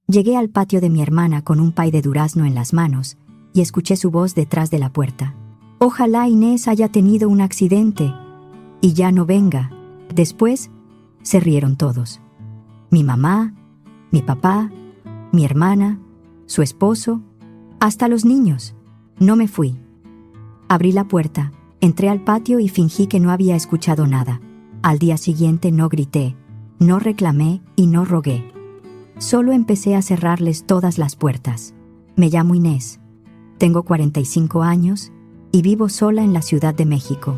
Llegué al patio de mi hermana con un pay de durazno en las manos y escuché su voz detrás de la puerta. Ojalá Inés haya tenido un accidente y ya no venga. Después se rieron todos. Mi mamá, mi papá, mi hermana, su esposo, hasta los niños. No me fui. Abrí la puerta, entré al patio y fingí que no había escuchado nada. Al día siguiente no grité, no reclamé y no rogué. Solo empecé a cerrarles todas las puertas. Me llamo Inés, tengo 45 años y vivo sola en la Ciudad de México,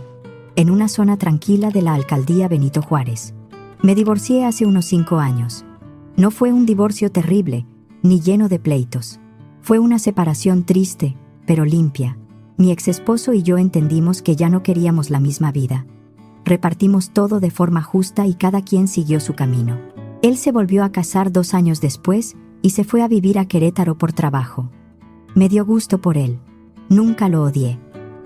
en una zona tranquila de la alcaldía Benito Juárez. Me divorcié hace unos 5 años. No fue un divorcio terrible, ni lleno de pleitos. Fue una separación triste, pero limpia. Mi exesposo y yo entendimos que ya no queríamos la misma vida. Repartimos todo de forma justa y cada quien siguió su camino. Él se volvió a casar 2 años después y se fue a vivir a Querétaro por trabajo. Me dio gusto por él. Nunca lo odié.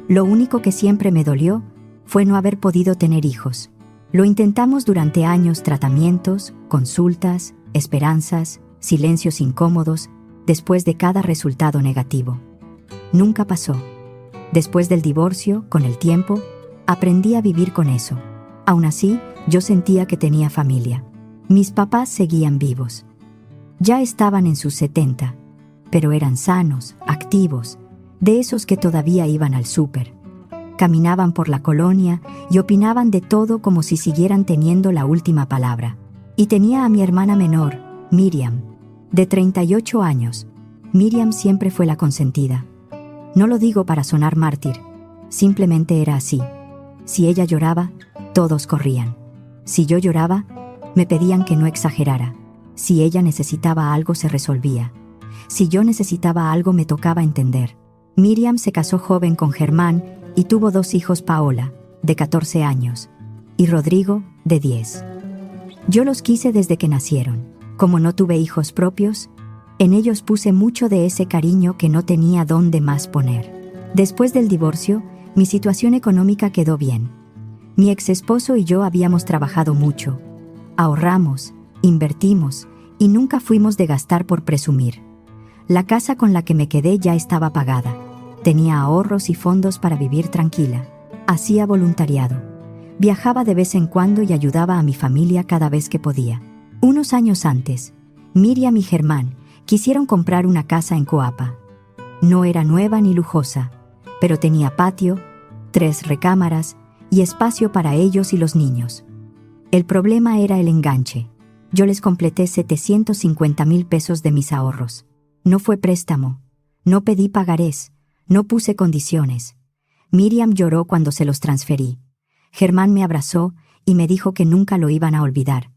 Lo único que siempre me dolió fue no haber podido tener hijos. Lo intentamos durante años, tratamientos, consultas, esperanzas, silencios incómodos, después de cada resultado negativo. Nunca pasó. Después del divorcio, con el tiempo, aprendí a vivir con eso. Aún así, yo sentía que tenía familia. Mis papás seguían vivos. Ya estaban en sus 70, pero eran sanos, activos, de esos que todavía iban al súper. Caminaban por la colonia y opinaban de todo como si siguieran teniendo la última palabra. Y tenía a mi hermana menor, Miriam, de 38 años. Miriam siempre fue la consentida. No lo digo para sonar mártir, simplemente era así. Si ella lloraba, todos corrían. Si yo lloraba, me pedían que no exagerara. Si ella necesitaba algo, se resolvía. Si yo necesitaba algo, me tocaba entender. Miriam se casó joven con Germán y tuvo 2 hijos, Paola, de 14 años, y Rodrigo, de 10. Yo los quise desde que nacieron. Como no tuve hijos propios, en ellos puse mucho de ese cariño que no tenía dónde más poner. Después del divorcio, mi situación económica quedó bien. Mi exesposo y yo habíamos trabajado mucho. Ahorramos, invertimos y nunca fuimos de gastar por presumir. La casa con la que me quedé ya estaba pagada. Tenía ahorros y fondos para vivir tranquila. Hacía voluntariado. Viajaba de vez en cuando y ayudaba a mi familia cada vez que podía. Unos años antes, Miriam y Germán quisieron comprar una casa en Coapa. No era nueva ni lujosa, pero tenía patio, 3 recámaras y espacio para ellos y los niños. El problema era el enganche. Yo les completé 750,000 pesos de mis ahorros. No fue préstamo, no pedí pagarés, no puse condiciones. Miriam lloró cuando se los transferí. Germán me abrazó y me dijo que nunca lo iban a olvidar.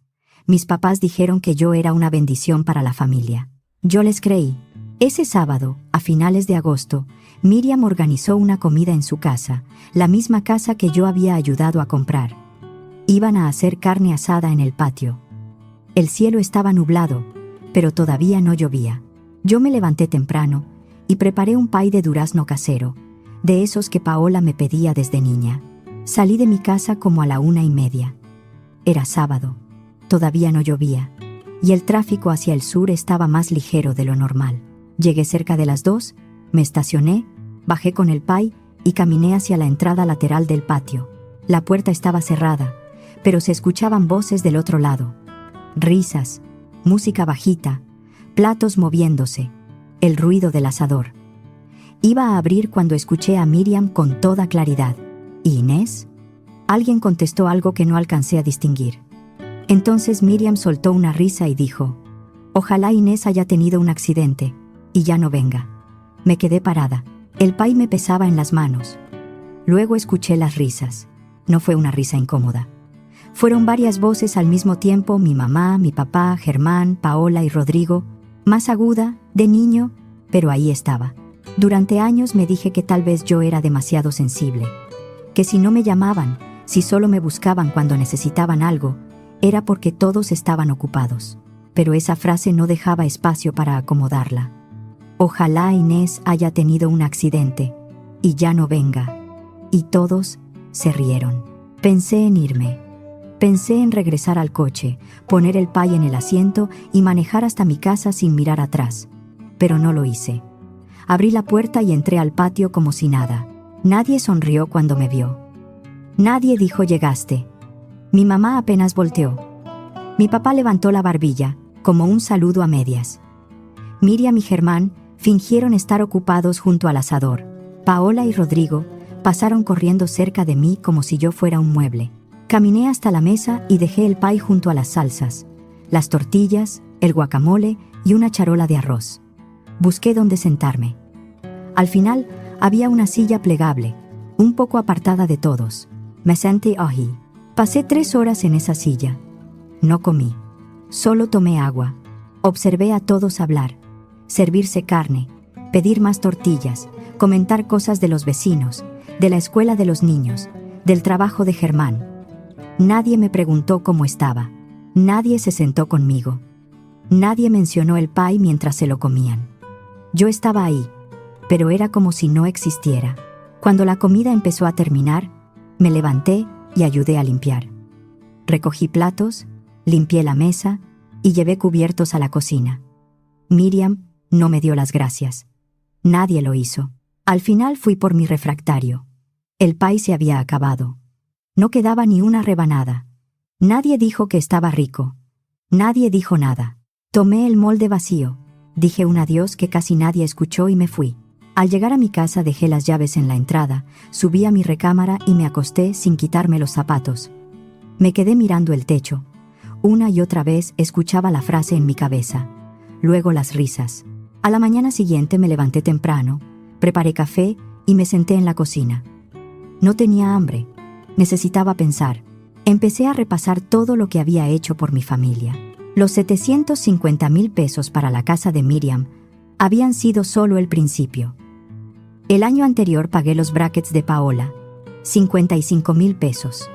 Mis papás dijeron que yo era una bendición para la familia. Yo les creí. Ese sábado, a finales de agosto, Miriam organizó una comida en su casa, la misma casa que yo había ayudado a comprar. Iban a hacer carne asada en el patio. El cielo estaba nublado, pero todavía no llovía. Yo me levanté temprano y preparé un pay de durazno casero, de esos que Paola me pedía desde niña. Salí de mi casa como a la 1:30. Era sábado, todavía no llovía, y el tráfico hacia el sur estaba más ligero de lo normal. Llegué cerca de las 2, me estacioné, bajé con el pay y caminé hacia la entrada lateral del patio. La puerta estaba cerrada, pero se escuchaban voces del otro lado. Risas, música bajita, platos moviéndose, el ruido del asador. Iba a abrir cuando escuché a Miriam con toda claridad. ¿Y Inés? Alguien contestó algo que no alcancé a distinguir. Entonces Miriam soltó una risa y dijo: «Ojalá Inés haya tenido un accidente y ya no venga». Me quedé parada. El pay me pesaba en las manos. Luego escuché las risas. No fue una risa incómoda. Fueron varias voces al mismo tiempo: mi mamá, mi papá, Germán, Paola y Rodrigo. Más aguda, de niño, pero ahí estaba. Durante años me dije que tal vez yo era demasiado sensible. Que si no me llamaban, si solo me buscaban cuando necesitaban algo, era porque todos estaban ocupados. Pero esa frase no dejaba espacio para acomodarla. Ojalá Inés haya tenido un accidente y ya no venga. Y todos se rieron. Pensé en irme. Pensé en regresar al coche, poner el pay en el asiento y manejar hasta mi casa sin mirar atrás. Pero no lo hice. Abrí la puerta y entré al patio como si nada. Nadie sonrió cuando me vio. Nadie dijo llegaste. Mi mamá apenas volteó. Mi papá levantó la barbilla, como un saludo a medias. Miriam y Germán fingieron estar ocupados junto al asador. Paola y Rodrigo pasaron corriendo cerca de mí como si yo fuera un mueble. Caminé hasta la mesa y dejé el pay junto a las salsas, las tortillas, el guacamole y una charola de arroz. Busqué dónde sentarme. Al final, había una silla plegable, un poco apartada de todos. Me senté allí. Pasé 3 horas en esa silla. No comí. Solo tomé agua. Observé a todos hablar, servirse carne, pedir más tortillas, comentar cosas de los vecinos, de la escuela de los niños, del trabajo de Germán. Nadie me preguntó cómo estaba. Nadie se sentó conmigo. Nadie mencionó el pay mientras se lo comían. Yo estaba ahí, pero era como si no existiera. Cuando la comida empezó a terminar, me levanté y ayudé a limpiar. Recogí platos, limpié la mesa y llevé cubiertos a la cocina. Miriam no me dio las gracias. Nadie lo hizo. Al final fui por mi refractario. El pay se había acabado. No quedaba ni una rebanada. Nadie dijo que estaba rico. Nadie dijo nada. Tomé el molde vacío. Dije un adiós que casi nadie escuchó y me fui. Al llegar a mi casa dejé las llaves en la entrada, subí a mi recámara y me acosté sin quitarme los zapatos. Me quedé mirando el techo. Una y otra vez escuchaba la frase en mi cabeza. Luego las risas. A la mañana siguiente me levanté temprano, preparé café y me senté en la cocina. No tenía hambre. Necesitaba pensar. Empecé a repasar todo lo que había hecho por mi familia. Los 750,000 pesos para la casa de Miriam habían sido solo el principio. El año anterior pagué los brackets de Paola, 55,000 pesos.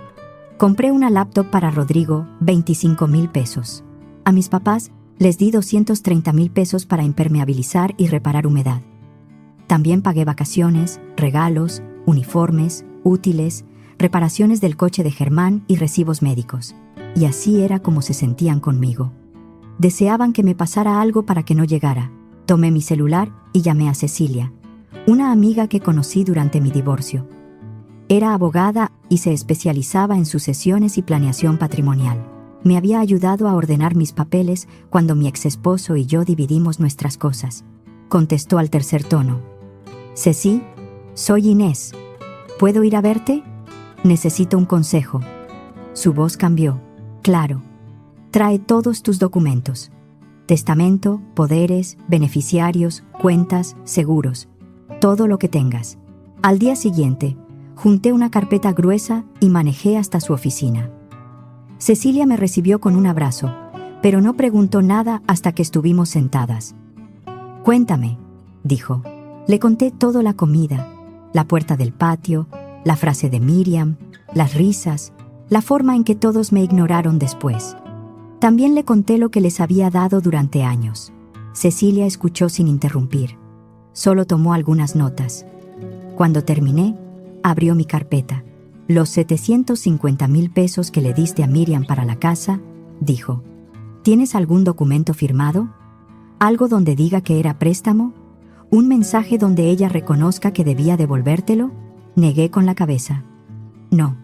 Compré una laptop para Rodrigo, 25,000 pesos. A mis papás les di 230,000 pesos para impermeabilizar y reparar humedad. También pagué vacaciones, regalos, uniformes, útiles, reparaciones del coche de Germán y recibos médicos. Y así era como se sentían conmigo. Deseaban que me pasara algo para que no llegara. Tomé mi celular y llamé a Cecilia, una amiga que conocí durante mi divorcio. Era abogada y se especializaba en sucesiones y planeación patrimonial. Me había ayudado a ordenar mis papeles cuando mi exesposo y yo dividimos nuestras cosas. Contestó al tercer tono. Ceci, soy Inés. ¿Puedo ir a verte? Necesito un consejo. Su voz cambió. Claro. Trae todos tus documentos. Testamento, poderes, beneficiarios, cuentas, seguros. Todo lo que tengas. Al día siguiente, junté una carpeta gruesa y manejé hasta su oficina. Cecilia me recibió con un abrazo, pero no preguntó nada hasta que estuvimos sentadas. Cuéntame, dijo. Le conté todo: la comida, la puerta del patio, la frase de Miriam, las risas, la forma en que todos me ignoraron después. También le conté lo que les había dado durante años. Cecilia escuchó sin interrumpir. Solo tomó algunas notas. Cuando terminé, abrió mi carpeta. Los 750,000 pesos que le diste a Miriam para la casa, dijo. ¿Tienes algún documento firmado? ¿Algo donde diga que era préstamo? ¿Un mensaje donde ella reconozca que debía devolvértelo? Negué con la cabeza. No.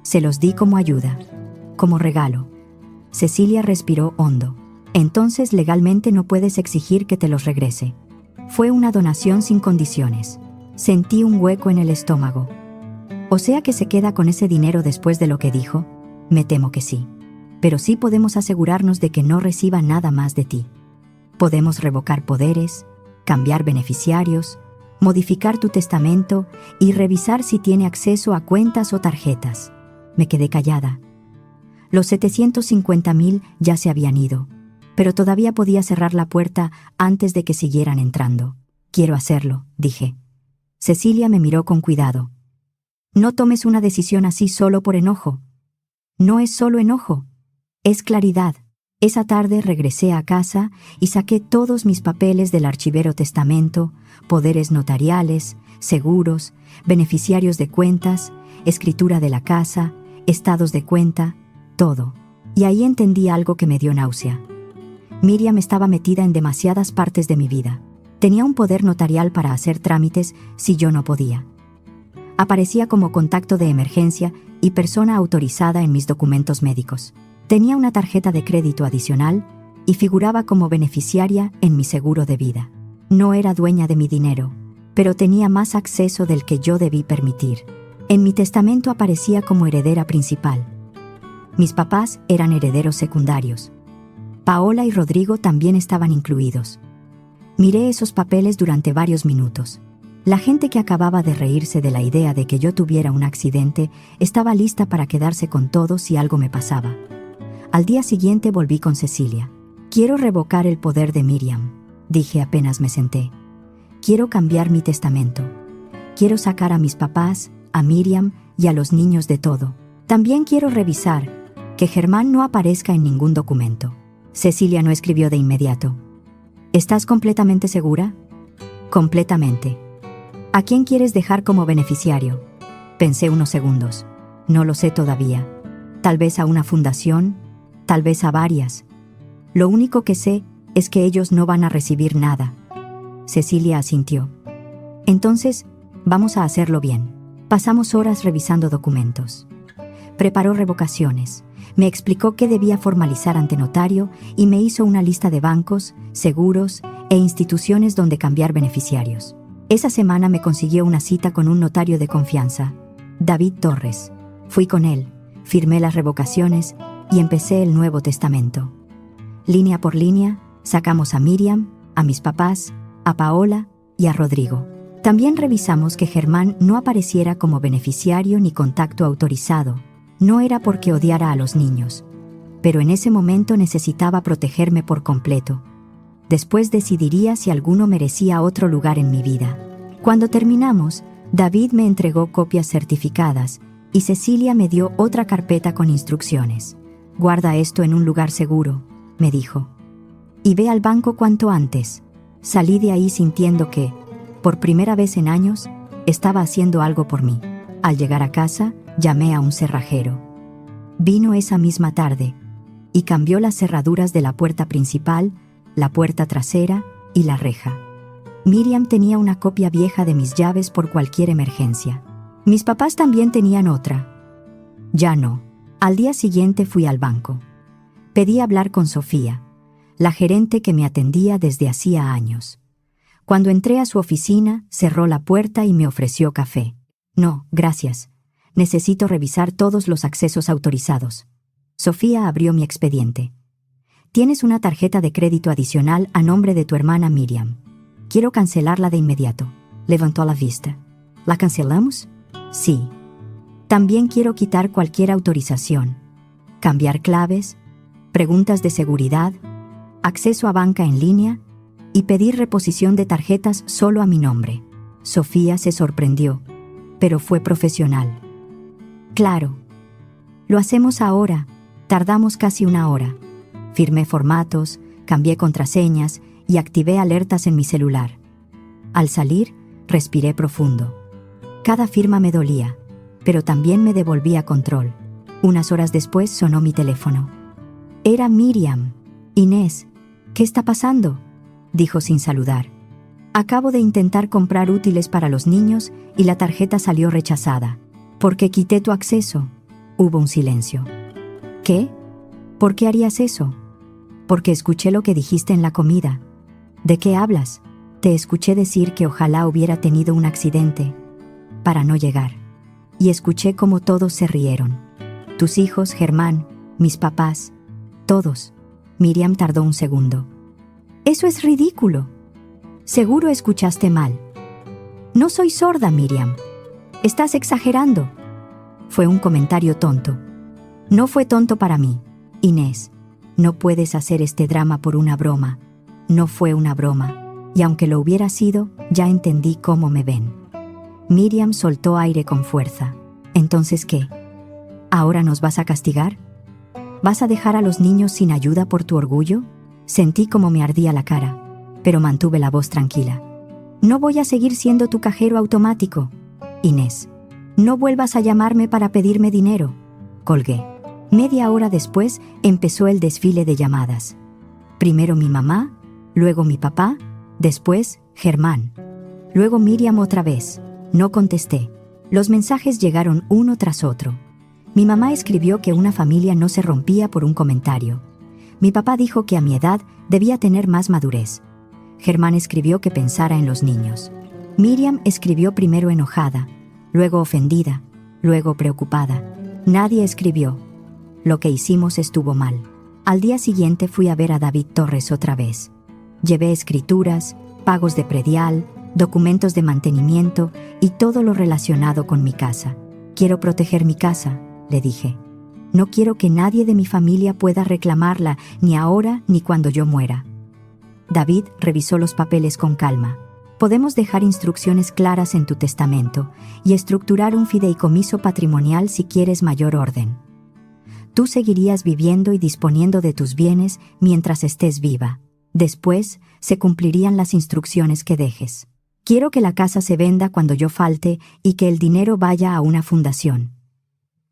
Se los di como ayuda, como regalo. Cecilia respiró hondo. Entonces legalmente no puedes exigir que te los regrese. Fue una donación sin condiciones. Sentí un hueco en el estómago. ¿O sea que se queda con ese dinero después de lo que dijo? Me temo que sí. Pero sí podemos asegurarnos de que no reciba nada más de ti. Podemos revocar poderes, cambiar beneficiarios, modificar tu testamento y revisar si tiene acceso a cuentas o tarjetas. Me quedé callada. Los 750,000 ya se habían ido, pero todavía podía cerrar la puerta antes de que siguieran entrando. Quiero hacerlo, dije. Cecilia me miró con cuidado. No tomes una decisión así solo por enojo. No es solo enojo, es claridad. Esa tarde regresé a casa y saqué todos mis papeles del archivero: testamento, poderes notariales, seguros, beneficiarios de cuentas, escritura de la casa, estados de cuenta. todo. Y ahí entendí algo que me dio náusea. Miriam estaba metida en demasiadas partes de mi vida. Tenía un poder notarial para hacer trámites si yo no podía. Aparecía como contacto de emergencia y persona autorizada en mis documentos médicos. Tenía una tarjeta de crédito adicional y figuraba como beneficiaria en mi seguro de vida. No era dueña de mi dinero, pero tenía más acceso del que yo debí permitir. En mi testamento aparecía como heredera principal. Mis papás eran herederos secundarios. Paola y Rodrigo también estaban incluidos. Miré esos papeles durante varios minutos. La gente que acababa de reírse de la idea de que yo tuviera un accidente estaba lista para quedarse con todo si algo me pasaba. Al día siguiente volví con Cecilia. Quiero revocar el poder de Miriam, dije apenas me senté. Quiero cambiar mi testamento. Quiero sacar a mis papás, a Miriam y a los niños de todo. También quiero revisar que Germán no aparezca en ningún documento. Cecilia no escribió de inmediato. ¿Estás completamente segura? Completamente. ¿A quién quieres dejar como beneficiario? Pensé unos segundos. No lo sé todavía. Tal vez a una fundación, tal vez a varias. Lo único que sé es que ellos no van a recibir nada. Cecilia asintió. Entonces, vamos a hacerlo bien. Pasamos horas revisando documentos. Preparó revocaciones. Me explicó qué debía formalizar ante notario y me hizo una lista de bancos, seguros e instituciones donde cambiar beneficiarios. Esa semana me consiguió una cita con un notario de confianza, David Torres. Fui con él, firmé las revocaciones y empecé el Nuevo Testamento. Línea por línea, sacamos a Miriam, a mis papás, a Paola y a Rodrigo. También revisamos que Germán no apareciera como beneficiario ni contacto autorizado. No era porque odiara a los niños, pero en ese momento necesitaba protegerme por completo. Después decidiría si alguno merecía otro lugar en mi vida. Cuando terminamos, David me entregó copias certificadas y Cecilia me dio otra carpeta con instrucciones. Guarda esto en un lugar seguro, me dijo. Y ve al banco cuanto antes. Salí de ahí sintiendo que, por primera vez en años, estaba haciendo algo por mí. Al llegar a casa, llamé a un cerrajero. Vino esa misma tarde y cambió las cerraduras de la puerta principal, la puerta trasera y la reja. Miriam tenía una copia vieja de mis llaves por cualquier emergencia. Mis papás también tenían otra. Ya no. Al día siguiente fui al banco. Pedí hablar con Sofía, la gerente que me atendía desde hacía años. Cuando entré a su oficina, cerró la puerta y me ofreció café. No, gracias. Necesito revisar todos los accesos autorizados. Sofía abrió mi expediente. Tienes una tarjeta de crédito adicional a nombre de tu hermana Miriam. Quiero cancelarla de inmediato. Levantó la vista. ¿La cancelamos? Sí. También quiero quitar cualquier autorización. Cambiar claves, preguntas de seguridad, acceso a banca en línea y pedir reposición de tarjetas solo a mi nombre. Sofía se sorprendió, pero fue profesional. Claro. Lo hacemos ahora. Tardamos casi una hora. Firmé formatos, cambié contraseñas y activé alertas en mi celular. Al salir, respiré profundo. Cada firma me dolía, pero también me devolvía control. Unas horas después sonó mi teléfono. Era Miriam. Inés, ¿qué está pasando?, dijo sin saludar. Acabo de intentar comprar útiles para los niños y la tarjeta salió rechazada. Porque quité tu acceso. Hubo un silencio. ¿Qué? ¿Por qué harías eso? Porque escuché lo que dijiste en la comida. ¿De qué hablas? Te escuché decir que ojalá hubiera tenido un accidente para no llegar. Y escuché cómo todos se rieron. Tus hijos, Germán, mis papás, todos. Miriam tardó un segundo. Eso es ridículo. Seguro escuchaste mal. No soy sorda, Miriam. Estás exagerando. Fue un comentario tonto. No fue tonto para mí. Inés, no puedes hacer este drama por una broma. No fue una broma. Y aunque lo hubiera sido, ya entendí cómo me ven. Miriam soltó aire con fuerza. ¿Entonces qué? ¿Ahora nos vas a castigar? ¿Vas a dejar a los niños sin ayuda por tu orgullo? Sentí como me ardía la cara, pero mantuve la voz tranquila. No voy a seguir siendo tu cajero automático. Inés, no vuelvas a llamarme para pedirme dinero. Colgué. Media hora después empezó el desfile de llamadas. Primero mi mamá, luego mi papá, después Germán. Luego Miriam otra vez. No contesté. Los mensajes llegaron uno tras otro. Mi mamá escribió que una familia no se rompía por un comentario. Mi papá dijo que a mi edad debía tener más madurez. Germán escribió que pensara en los niños. Miriam escribió primero enojada, luego ofendida, luego preocupada. Nadie escribió. Lo que hicimos estuvo mal. Al día siguiente fui a ver a David Torres otra vez. Llevé escrituras, pagos de predial, documentos de mantenimiento y todo lo relacionado con mi casa. Quiero proteger mi casa, le dije. No quiero que nadie de mi familia pueda reclamarla, ni ahora ni cuando yo muera. David revisó los papeles con calma. Podemos dejar instrucciones claras en tu testamento y estructurar un fideicomiso patrimonial si quieres mayor orden. Tú seguirías viviendo y disponiendo de tus bienes mientras estés viva. Después, se cumplirían las instrucciones que dejes. Quiero que la casa se venda cuando yo falte y que el dinero vaya a una fundación.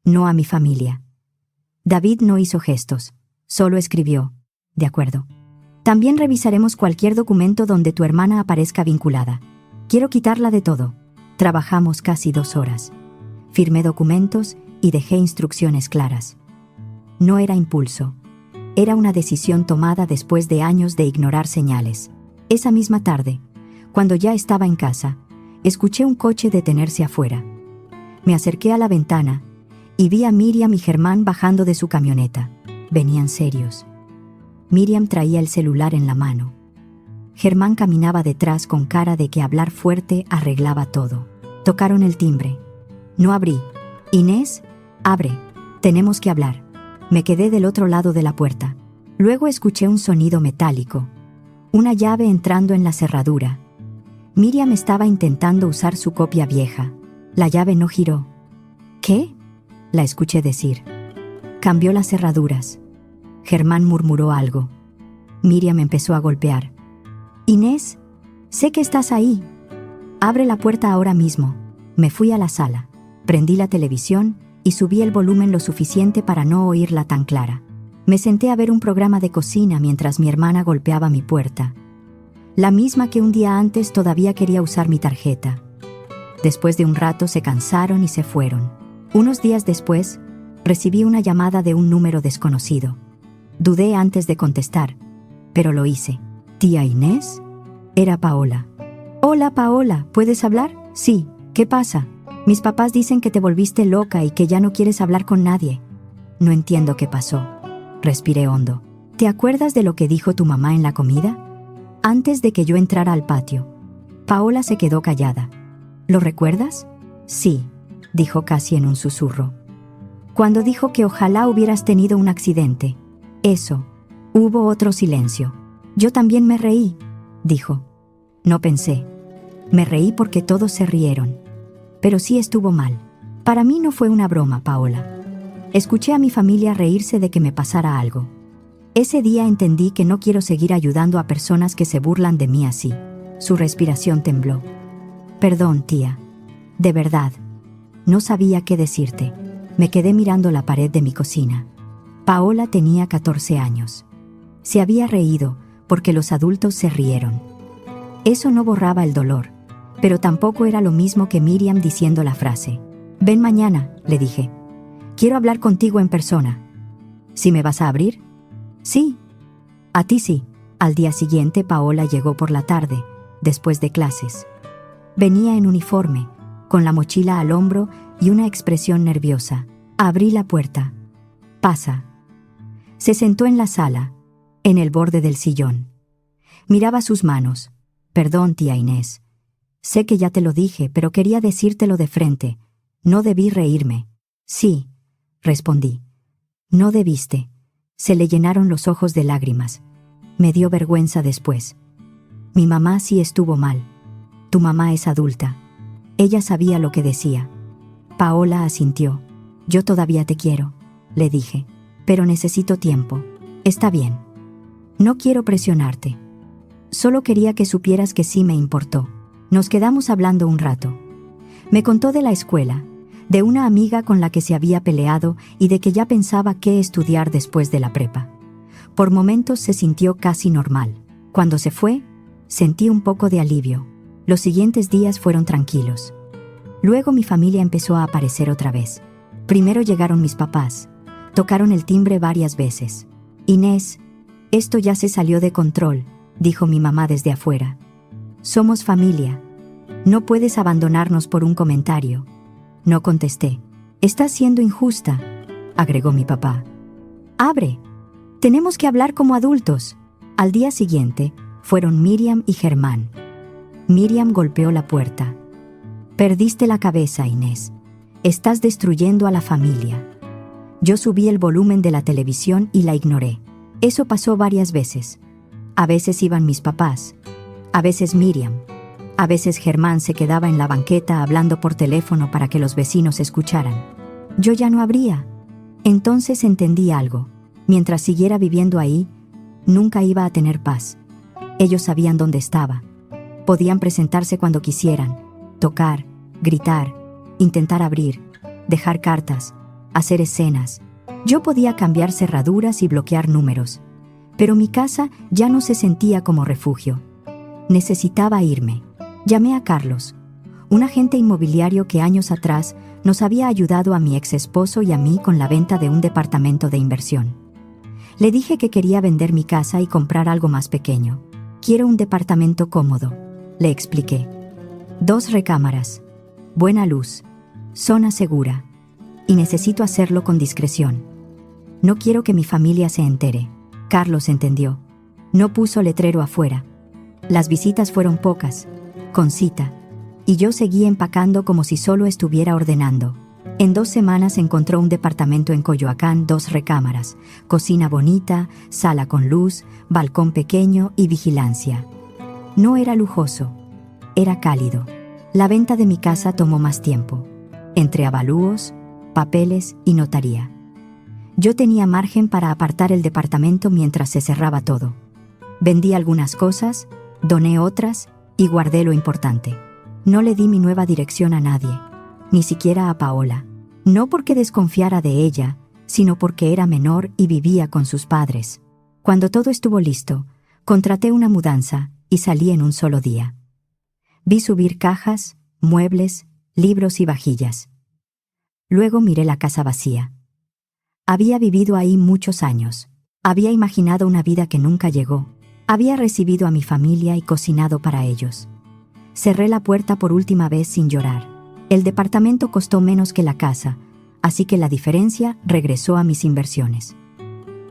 No a mi familia. David no hizo gestos, solo escribió. De acuerdo. También revisaremos cualquier documento donde tu hermana aparezca vinculada. Quiero quitarla de todo. Trabajamos casi 2 horas. Firmé documentos y dejé instrucciones claras. No era impulso. Era una decisión tomada después de años de ignorar señales. Esa misma tarde, cuando ya estaba en casa, escuché un coche detenerse afuera. Me acerqué a la ventana y vi a Miriam y Germán bajando de su camioneta. Venían serios. Miriam traía el celular en la mano. Germán caminaba detrás con cara de que hablar fuerte arreglaba todo. Tocaron el timbre. No abrí. Inés, abre. Tenemos que hablar. Me quedé del otro lado de la puerta. Luego escuché un sonido metálico. Una llave entrando en la cerradura. Miriam estaba intentando usar su copia vieja. La llave no giró. ¿Qué? La escuché decir. Cambió las cerraduras. Germán murmuró algo. Miriam empezó a golpear. Inés, sé que estás ahí. Abre la puerta ahora mismo. Me fui a la sala. Prendí la televisión y subí el volumen lo suficiente para no oírla tan clara. Me senté a ver un programa de cocina mientras mi hermana golpeaba mi puerta. La misma que un día antes todavía quería usar mi tarjeta. Después de un rato se cansaron y se fueron. Unos días después, recibí una llamada de un número desconocido. Dudé antes de contestar, pero lo hice. ¿Tía Inés? Era Paola. Hola Paola, ¿puedes hablar? Sí, ¿qué pasa? Mis papás dicen que te volviste loca y que ya no quieres hablar con nadie. No entiendo qué pasó. Respiré hondo. ¿Te acuerdas de lo que dijo tu mamá en la comida? Antes de que yo entrara al patio. Paola se quedó callada. ¿Lo recuerdas? Sí, dijo casi en un susurro. Cuando dijo que ojalá hubieras tenido un accidente. Eso. Hubo otro silencio. Yo también me reí, dijo. No pensé. Me reí porque todos se rieron. Pero sí estuvo mal. Para mí no fue una broma, Paola. Escuché a mi familia reírse de que me pasara algo. Ese día entendí que no quiero seguir ayudando a personas que se burlan de mí así. Su respiración tembló. Perdón, tía. De verdad. No sabía qué decirte. Me quedé mirando la pared de mi cocina. Paola tenía 14 años. Se había reído porque los adultos se rieron. Eso no borraba el dolor, pero tampoco era lo mismo que Miriam diciendo la frase. Ven mañana, le dije. Quiero hablar contigo en persona. ¿Sí me vas a abrir? Sí. A ti sí. Al día siguiente Paola llegó por la tarde, después de clases. Venía en uniforme, con la mochila al hombro y una expresión nerviosa. Abrí la puerta. Pasa. Se sentó en la sala, en el borde del sillón. Miraba sus manos. Perdón, tía Inés. Sé que ya te lo dije, pero quería decírtelo de frente. No debí reírme. Sí, respondí. No debiste. Se le llenaron los ojos de lágrimas. Me dio vergüenza después. Mi mamá sí estuvo mal. Tu mamá es adulta. Ella sabía lo que decía. Paola asintió. Yo todavía te quiero, le dije. Pero necesito tiempo. Está bien. No quiero presionarte. Solo quería que supieras que sí me importó. Nos quedamos hablando un rato. Me contó de la escuela, de una amiga con la que se había peleado y de que ya pensaba qué estudiar después de la prepa. Por momentos se sintió casi normal. Cuando se fue, sentí un poco de alivio. Los siguientes días fueron tranquilos. Luego mi familia empezó a aparecer otra vez. Primero llegaron mis papás. Tocaron el timbre varias veces. «Inés, esto ya se salió de control», dijo mi mamá desde afuera. «Somos familia. No puedes abandonarnos por un comentario». No contesté. «Estás siendo injusta», agregó mi papá. «Abre. Tenemos que hablar como adultos». Al día siguiente, fueron Miriam y Germán. Miriam golpeó la puerta. «Perdiste la cabeza, Inés. Estás destruyendo a la familia». Yo subí el volumen de la televisión y la ignoré. Eso pasó varias veces. A veces iban mis papás, a veces Miriam, a veces Germán se quedaba en la banqueta hablando por teléfono para que los vecinos escucharan. Yo ya no abría. Entonces entendí algo. Mientras siguiera viviendo ahí, nunca iba a tener paz. Ellos sabían dónde estaba. Podían presentarse cuando quisieran, tocar, gritar, intentar abrir, dejar cartas, hacer escenas. Yo podía cambiar cerraduras y bloquear números, pero mi casa ya no se sentía como refugio. Necesitaba irme. Llamé a Carlos, un agente inmobiliario que años atrás nos había ayudado a mi ex esposo y a mí con la venta de un departamento de inversión. Le dije que quería vender mi casa y comprar algo más pequeño. «Quiero un departamento cómodo», le expliqué. 2 recámaras, buena luz, zona segura, y necesito hacerlo con discreción. No quiero que mi familia se entere. Carlos entendió. No puso letrero afuera. Las visitas fueron pocas, con cita, y yo seguí empacando como si solo estuviera ordenando. En 2 semanas encontró un departamento en Coyoacán, 2 recámaras, cocina bonita, sala con luz, balcón pequeño y vigilancia. No era lujoso, era cálido. La venta de mi casa tomó más tiempo, entre avalúos, papeles y notaría. Yo tenía margen para apartar el departamento mientras se cerraba todo. Vendí algunas cosas, doné otras y guardé lo importante. No le di mi nueva dirección a nadie, ni siquiera a Paola. No porque desconfiara de ella, sino porque era menor y vivía con sus padres. Cuando todo estuvo listo, contraté una mudanza y salí en un solo día. Vi subir cajas, muebles, libros y vajillas. Luego miré la casa vacía. Había vivido ahí muchos años. Había imaginado una vida que nunca llegó. Había recibido a mi familia y cocinado para ellos. Cerré la puerta por última vez sin llorar. El departamento costó menos que la casa, así que la diferencia regresó a mis inversiones.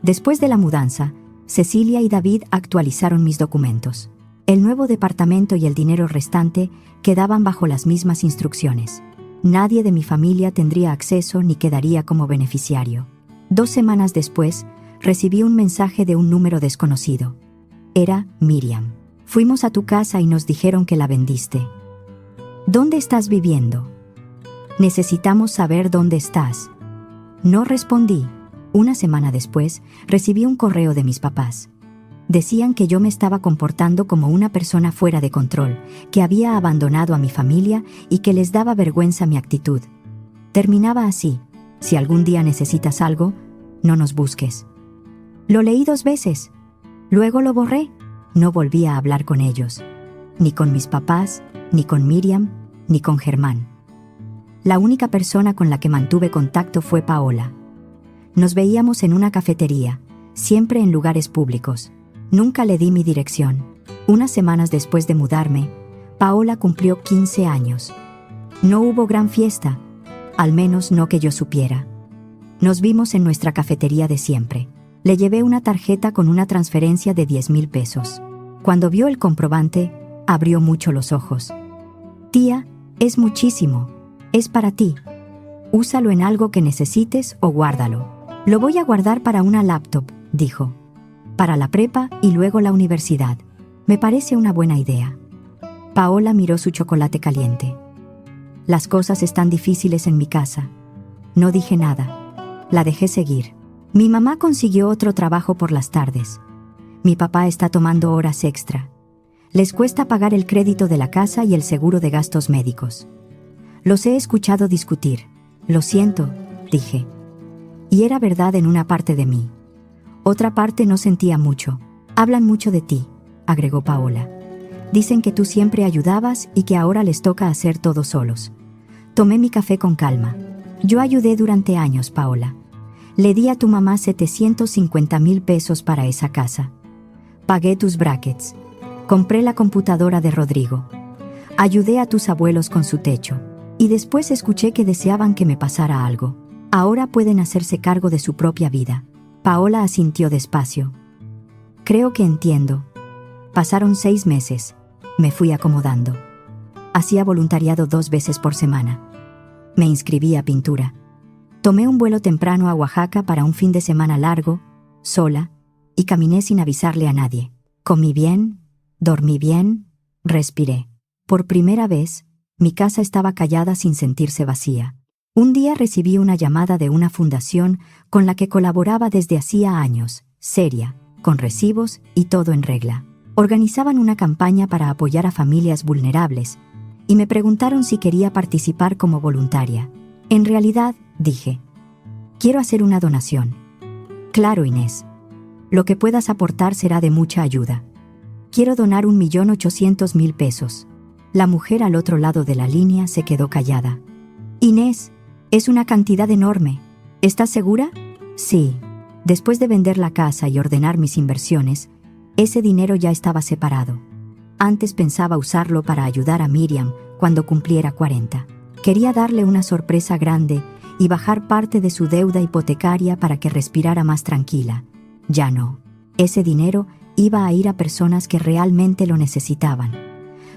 Después de la mudanza, Cecilia y David actualizaron mis documentos. El nuevo departamento y el dinero restante quedaban bajo las mismas instrucciones. Nadie de mi familia tendría acceso ni quedaría como beneficiario. 2 semanas después, recibí un mensaje de un número desconocido. Era Miriam. «Fuimos a tu casa y nos dijeron que la vendiste. ¿Dónde estás viviendo? Necesitamos saber dónde estás». No respondí. Una semana después, recibí un correo de mis papás. Decían que yo me estaba comportando como una persona fuera de control, que había abandonado a mi familia y que les daba vergüenza mi actitud. Terminaba así: «Si algún día necesitas algo, no nos busques». Lo leí 2 veces. Luego lo borré. No volví a hablar con ellos. Ni con mis papás, ni con Miriam, ni con Germán. La única persona con la que mantuve contacto fue Paola. Nos veíamos en una cafetería, siempre en lugares públicos. Nunca le di mi dirección. Unas semanas después de mudarme, Paola cumplió 15 años. No hubo gran fiesta, al menos no que yo supiera. Nos vimos en nuestra cafetería de siempre. Le llevé una tarjeta con una transferencia de 10,000 pesos. Cuando vio el comprobante, abrió mucho los ojos. «Tía, es muchísimo. Es para ti. Úsalo en algo que necesites o guárdalo». «Lo voy a guardar para una laptop», dijo. «Para la prepa y luego la universidad. Me parece una buena idea». Paola miró su chocolate caliente. «Las cosas están difíciles en mi casa». No dije nada. La dejé seguir. Mi mamá consiguió otro trabajo por las tardes. Mi papá está tomando horas extra. Les cuesta pagar el crédito de la casa y el seguro de gastos médicos. Los he escuchado discutir. Lo siento, dije. Y era verdad en una parte de mí. Otra parte no sentía mucho. Hablan mucho de ti, agregó Paola. Dicen que tú siempre ayudabas y que ahora les toca hacer todo solos. Tomé mi café con calma. Yo ayudé durante años, Paola. Le di a tu mamá 750,000 pesos para esa casa. Pagué tus brackets. Compré la computadora de Rodrigo. Ayudé a tus abuelos con su techo. Y después escuché que deseaban que me pasara algo. Ahora pueden hacerse cargo de su propia vida. Paola asintió despacio. Creo que entiendo. Pasaron 6 meses. Me fui acomodando. Hacía voluntariado 2 veces por semana. Me inscribí a pintura. Tomé un vuelo temprano a Oaxaca para un fin de semana largo, sola, y caminé sin avisarle a nadie. Comí bien, dormí bien, respiré. Por primera vez, mi casa estaba callada sin sentirse vacía. Un día recibí una llamada de una fundación con la que colaboraba desde hacía años, seria, con recibos y todo en regla. Organizaban una campaña para apoyar a familias vulnerables y me preguntaron si quería participar como voluntaria. En realidad, dije, quiero hacer una donación. Claro, Inés. Lo que puedas aportar será de mucha ayuda. Quiero donar 1,800,000 pesos. La mujer al otro lado de la línea se quedó callada. Inés, es una cantidad enorme. ¿Estás segura? Sí. Después de vender la casa y ordenar mis inversiones, ese dinero ya estaba separado. Antes pensaba usarlo para ayudar a Miriam cuando cumpliera 40. Quería darle una sorpresa grande y bajar parte de su deuda hipotecaria para que respirara más tranquila. Ya no. Ese dinero iba a ir a personas que realmente lo necesitaban.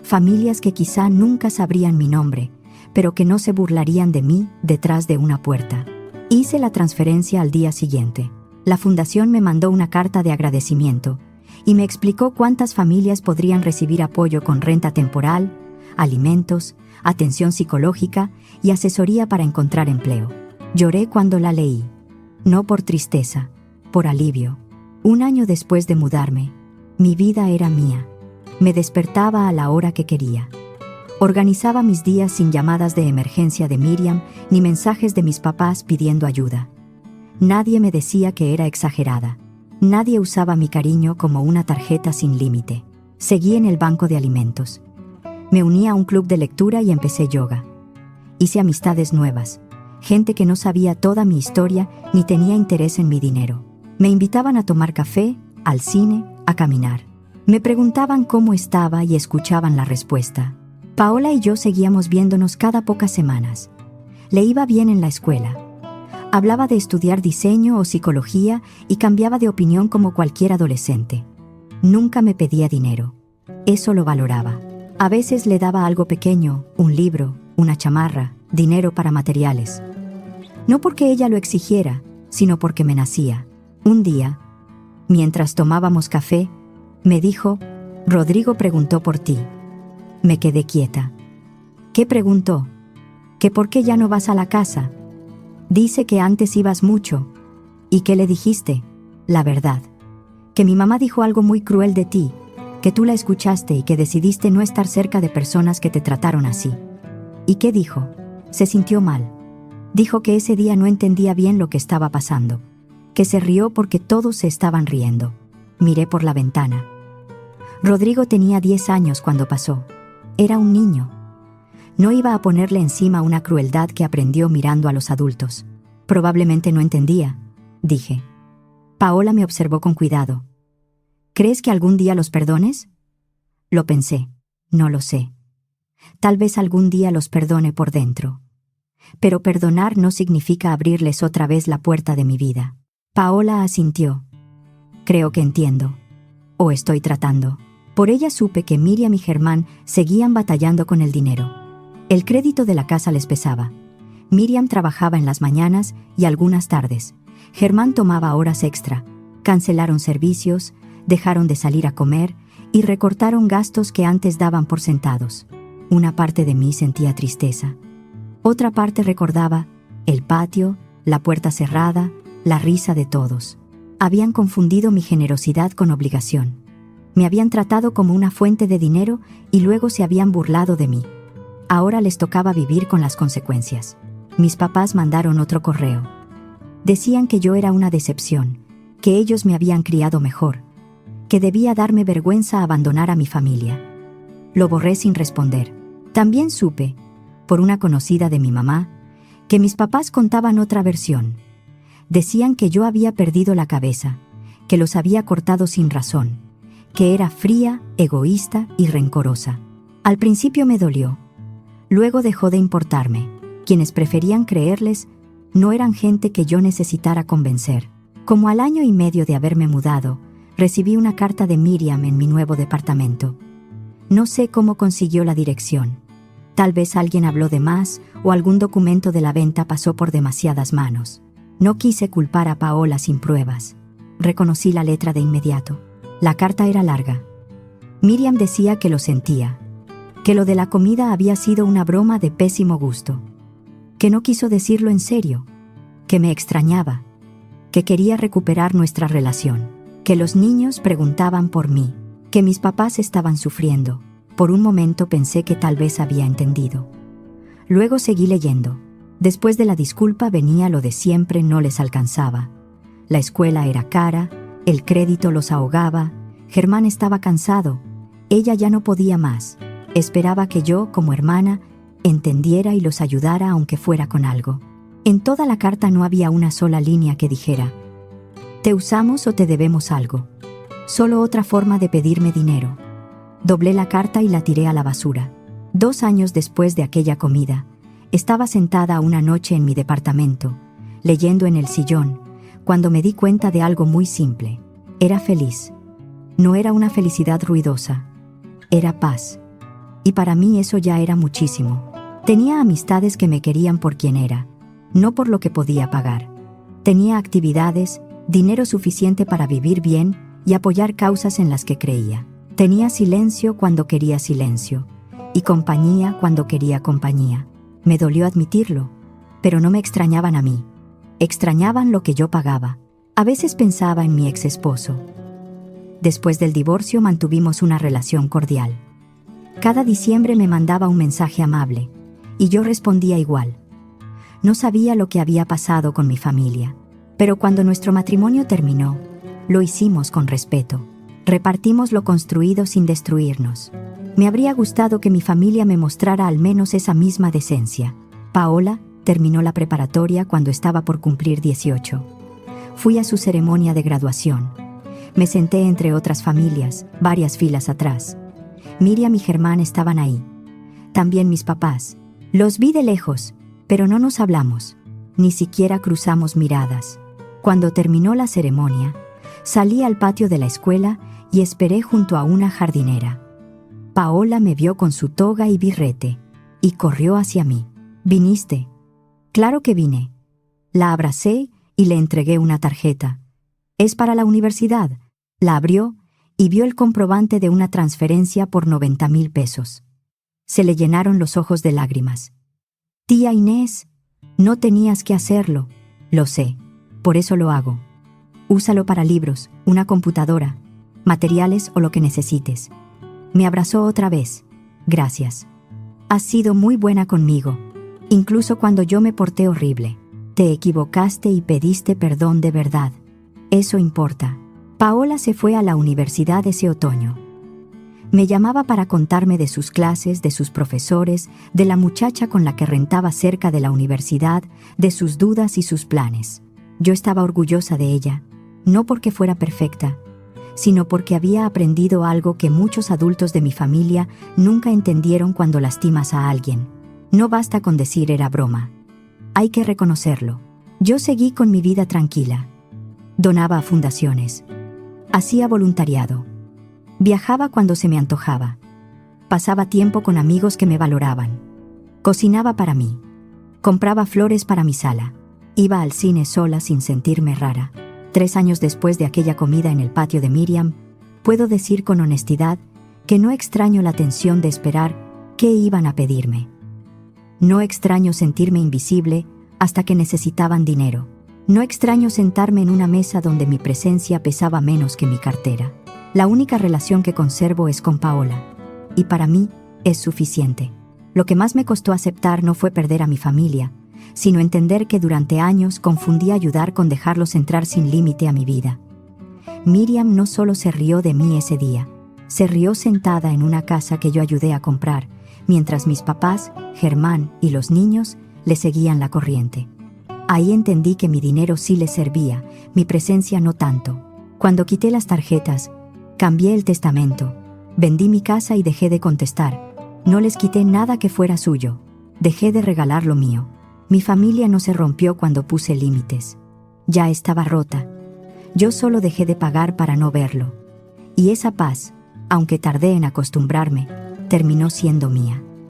Familias que quizá nunca sabrían mi nombre, pero que no se burlarían de mí detrás de una puerta. Hice la transferencia al día siguiente. La fundación me mandó una carta de agradecimiento y me explicó cuántas familias podrían recibir apoyo con renta temporal, alimentos, atención psicológica y asesoría para encontrar empleo. Lloré cuando la leí. No por tristeza, por alivio. 1 año después de mudarme, mi vida era mía. Me despertaba a la hora que quería. Organizaba mis días sin llamadas de emergencia de Miriam ni mensajes de mis papás pidiendo ayuda. Nadie me decía que era exagerada. Nadie usaba mi cariño como una tarjeta sin límite. Seguí en el banco de alimentos. Me uní a un club de lectura y empecé yoga. Hice amistades nuevas, gente que no sabía toda mi historia ni tenía interés en mi dinero. Me invitaban a tomar café, al cine, a caminar. Me preguntaban cómo estaba y escuchaban la respuesta. Paola y yo seguíamos viéndonos cada pocas semanas. Le iba bien en la escuela. Hablaba de estudiar diseño o psicología y cambiaba de opinión como cualquier adolescente. Nunca me pedía dinero. Eso lo valoraba. A veces le daba algo pequeño, un libro, una chamarra, dinero para materiales. No porque ella lo exigiera, sino porque me nacía. Un día, mientras tomábamos café, me dijo, Rodrigo preguntó por ti. Me quedé quieta. ¿Qué preguntó? ¿Que por qué ya no vas a la casa? Dice que antes ibas mucho. ¿Y qué le dijiste? La verdad. Que mi mamá dijo algo muy cruel de ti, que tú la escuchaste y que decidiste no estar cerca de personas que te trataron así. ¿Y qué dijo? Se sintió mal. Dijo que ese día no entendía bien lo que estaba pasando, que se rió porque todos se estaban riendo. Miré por la ventana. Rodrigo tenía 10 años cuando pasó. Era un niño. No iba a ponerle encima una crueldad que aprendió mirando a los adultos. Probablemente no entendía, dije. Paola me observó con cuidado. ¿Crees que algún día los perdones? Lo pensé. No lo sé. Tal vez algún día los perdone por dentro. Pero perdonar no significa abrirles otra vez la puerta de mi vida. Paola asintió. Creo que entiendo. O estoy tratando. Por ella supe que Miriam y Germán seguían batallando con el dinero. El crédito de la casa les pesaba. Miriam trabajaba en las mañanas y algunas tardes. Germán tomaba horas extra. Cancelaron servicios, dejaron de salir a comer y recortaron gastos que antes daban por sentados. Una parte de mí sentía tristeza. Otra parte recordaba el patio, la puerta cerrada, la risa de todos. Habían confundido mi generosidad con obligación. Me habían tratado como una fuente de dinero y luego se habían burlado de mí. Ahora les tocaba vivir con las consecuencias. Mis papás mandaron otro correo. Decían que yo era una decepción, que ellos me habían criado mejor, que debía darme vergüenza abandonar a mi familia. Lo borré sin responder. También supe, por una conocida de mi mamá, que mis papás contaban otra versión. Decían que yo había perdido la cabeza, que los había cortado sin razón, que era fría, egoísta y rencorosa. Al principio me dolió. Luego dejó de importarme. Quienes preferían creerles no eran gente que yo necesitara convencer. Como al año y medio de haberme mudado, recibí una carta de Miriam en mi nuevo departamento. No sé cómo consiguió la dirección. Tal vez alguien habló de más o algún documento de la venta pasó por demasiadas manos. No quise culpar a Paola sin pruebas. Reconocí la letra de inmediato. La carta era larga. Miriam decía que lo sentía, que lo de la comida había sido una broma de pésimo gusto, que no quiso decirlo en serio, que me extrañaba, que quería recuperar nuestra relación, que los niños preguntaban por mí, que mis papás estaban sufriendo. Por un momento pensé que tal vez había entendido. Luego seguí leyendo. Después de la disculpa venía lo de siempre, no les alcanzaba. La escuela era cara, el crédito los ahogaba, Germán estaba cansado, ella ya no podía más. Esperaba que yo, como hermana, entendiera y los ayudara aunque fuera con algo. En toda la carta no había una sola línea que dijera: «Te usamos o te debemos algo». Solo otra forma de pedirme dinero. Doblé la carta y la tiré a la basura. 2 años después de aquella comida, estaba sentada una noche en mi departamento, leyendo en el sillón, cuando me di cuenta de algo muy simple. Era feliz. No era una felicidad ruidosa. Era paz. Y para mí eso ya era muchísimo. Tenía amistades que me querían por quien era, no por lo que podía pagar. Tenía actividades, dinero suficiente para vivir bien y apoyar causas en las que creía. Tenía silencio cuando quería silencio, y compañía cuando quería compañía. Me dolió admitirlo, pero no me extrañaban a mí. Extrañaban lo que yo pagaba. A veces pensaba en mi ex esposo. Después del divorcio mantuvimos una relación cordial. Cada diciembre me mandaba un mensaje amable, y yo respondía igual. No sabía lo que había pasado con mi familia, pero cuando nuestro matrimonio terminó, lo hicimos con respeto. Repartimos lo construido sin destruirnos. Me habría gustado que mi familia me mostrara al menos esa misma decencia. Paola terminó la preparatoria cuando estaba por cumplir 18. Fui a su ceremonia de graduación. Me senté entre otras familias, varias filas atrás. Miriam y Germán estaban ahí. También mis papás. Los vi de lejos, pero no nos hablamos. Ni siquiera cruzamos miradas. Cuando terminó la ceremonia, salí al patio de la escuela y esperé junto a una jardinera. Paola me vio con su toga y birrete, y corrió hacia mí. «¿Viniste?» «Claro que vine». La abracé y le entregué una tarjeta. «Es para la universidad». La abrió y vio el comprobante de una transferencia por 90,000 pesos. Se le llenaron los ojos de lágrimas. «Tía Inés, no tenías que hacerlo». «Lo sé, por eso lo hago. Úsalo para libros, una computadora, materiales o lo que necesites». Me abrazó otra vez. «Gracias. Has sido muy buena conmigo, incluso cuando yo me porté horrible. Te equivocaste y pediste perdón de verdad. Eso importa». Paola se fue a la universidad ese otoño. Me llamaba para contarme de sus clases, de sus profesores, de la muchacha con la que rentaba cerca de la universidad, de sus dudas y sus planes. Yo estaba orgullosa de ella, no porque fuera perfecta, sino porque había aprendido algo que muchos adultos de mi familia nunca entendieron cuando lastimas a alguien. No basta con decir era broma. Hay que reconocerlo. Yo seguí con mi vida tranquila. Donaba a fundaciones. Hacía voluntariado. Viajaba cuando se me antojaba. Pasaba tiempo con amigos que me valoraban. Cocinaba para mí. Compraba flores para mi sala. Iba al cine sola sin sentirme rara. 3 años después de aquella comida en el patio de Miriam, puedo decir con honestidad que no extraño la tensión de esperar qué iban a pedirme. No extraño sentirme invisible hasta que necesitaban dinero. No extraño sentarme en una mesa donde mi presencia pesaba menos que mi cartera. La única relación que conservo es con Paola, y para mí es suficiente. Lo que más me costó aceptar no fue perder a mi familia, sino entender que durante años confundí ayudar con dejarlos entrar sin límite a mi vida. Miriam no solo se rió de mí ese día, se rió sentada en una casa que yo ayudé a comprar, mientras mis papás, Germán y los niños le seguían la corriente. Ahí entendí que mi dinero sí les servía, mi presencia no tanto. Cuando quité las tarjetas, cambié el testamento, vendí mi casa y dejé de contestar. No les quité nada que fuera suyo. Dejé de regalar lo mío. Mi familia no se rompió cuando puse límites. Ya estaba rota. Yo solo dejé de pagar para no verlo. Y esa paz, aunque tardé en acostumbrarme, terminó siendo mía.